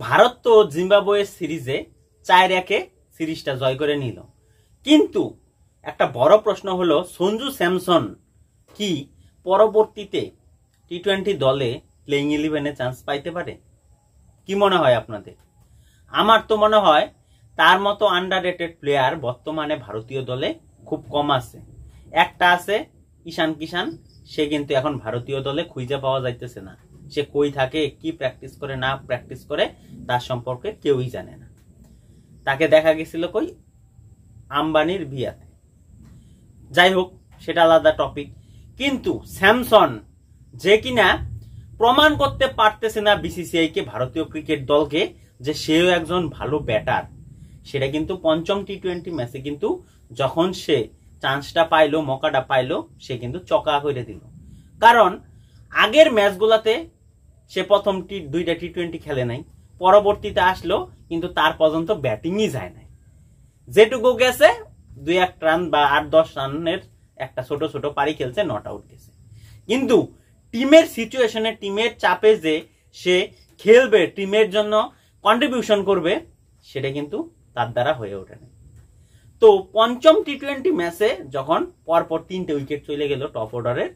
ভারত তো জিম্বাবুয়ে সিরিজে 4-1 সিরিজটা জয় করে নিল, কিন্তু একটা বড় প্রশ্ন হলো সঞ্জু স্যামসন কি পরবর্তীতে টি-20 দলে প্লেইং 11-এ চান্স পাইতে পারে? কি মনে হয় আপনাদের? আমার তো মনে হয় তার মতো আন্ডাররেটেড প্লেয়ার বর্তমানে ভারতীয় দলে খুব কম আছে। একটা আছে ঈশান কিষান, সে কিন্তু এখন ভারতীয় দলে খুঁজে পাওয়া যাইতেছে না। সে কই থাকে, কি প্র্যাকটিস করে না প্র্যাকটিস করে তার সম্পর্কে কেউই জানে না। তাকে দেখা গেছিল কই, আম্বানির বিয়াতে। যাই হোক, সেটা আলাদা টপিক। কিন্তু স্যামসন যে কিনা প্রমাণ করতে পারতেছে না বিসিসিআই কে, ভারতীয় ক্রিকেট দলকে, যে সেও একজন ভালো ব্যাটার, সেটা কিন্তু পঞ্চম টি-20 ম্যাচে কিন্তু যখন সে চান্সটা পাইলো, মৌকাটা পাইলো, সে কিন্তু চকা করে দিল। কারণ আগের ম্যাচগুলাতে সে প্রথম দুইটা টি-20 খেলে নাই, পরবর্তীতে আসলো কিন্তু তার পর্যন্ত ব্যাটিংই যায় নাই। যেটুকু গেছে 2-1 রান বা 8-10 রানের একটা ছোট ছোট পারি খেলছে, নট আউট গেছে। কিন্তু টিমের সিচুয়েশনে, টিমের চাপে যে সে খেলবে, টিমের জন্য কন্ট্রিবিউশন করবে, সেটা কিন্তু তার দ্বারা হয়ে ওঠে না। তো পঞ্চম টি-20 ম্যাচে যখন পরপর 3টে উইকেট চলে গেল টপ অর্ডারের,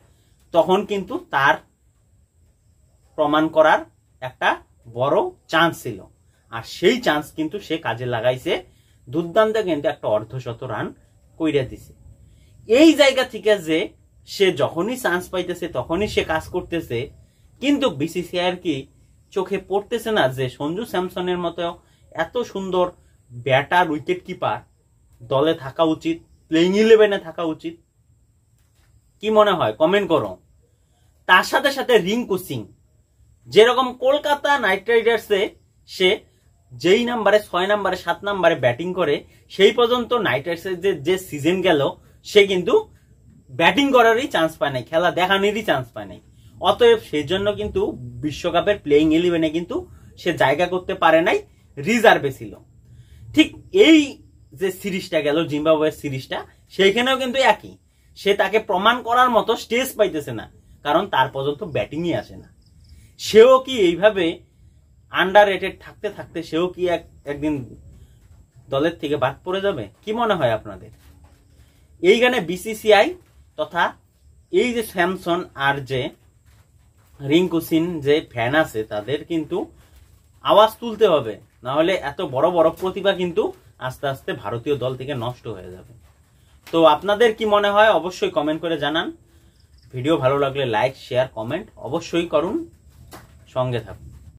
তখন কিন্তু তার প্রমাণ করার একটা বড় চান্স ছিল, আর সেই চান্স কিন্তু সে কাজে লাগাইছে। দুর্দান্ত কিন্তু একটা অর্ধশত রান কইরা দিছে। এই জায়গা থেকে যে সে যখনই চান্স পাইতেছে তখনই সে কাজ করতেছে, কিন্তু বিসিসিআই কি চোখে পড়তেছে না যে সঞ্জু স্যামসনের মতো এত সুন্দর ব্যাটার, উইকেট কিপার দলে থাকা উচিত, প্লেইং 11-এ থাকা উচিত? কি মনে হয় কমেন্ট করো। তার সাথে সাথে রিঙ্কু সিং, যেরকম কলকাতা নাইট রাইডার্সে সে যেই নাম্বারে 6 নাম্বারে 7 নাম্বারে ব্যাটিং করে, সেই পর্যন্ত নাইট রাইডার্সের যে সিজন গেল, সে কিন্তু ব্যাটিং করারই চান্স পায় নাই, খেলা দেখানোরই চান্স পায় নাই। অতএব সেই জন্য কিন্তু বিশ্বকাপের প্লেইং 11-এ কিন্তু সে জায়গা করতে পারে নাই, রিজার্ভে ছিল। ঠিক এই যে সিরিজটা গেল, জিম্বাবুয়ের সিরিজটা, সেইখানেও কিন্তু একই। সে তাকে প্রমাণ করার মতো স্টেজ পাইতেছে না, কারণ তার পর্যন্ত ব্যাটিংই আসে না। সেও কি এইভাবে আন্ডাররেটেড থাকতে থাকতে সেও কি একদিন দলের থেকে বাদ পড়ে যাবে? কি মনে হয় আপনাদের? এইখানে বিসিসিআই তথা এই যে স্যামসন আর যে রিঙ্কু সিং যে ফ্যান আছে, তাদের কিন্তু আওয়াজ তুলতে হবে, না হলে এত বড় বড় প্রতিভা কিন্তু আস্তে আস্তে ভারতীয় দল থেকে নষ্ট হয়ে যাবে। তো আপনাদের কি মনে হয় অবশ্যই কমেন্ট করে জানান। ভিডিও ভালো লাগলে লাইক, শেয়ার, কমেন্ট অবশ্যই করুন। সঙ্গে থাকুন।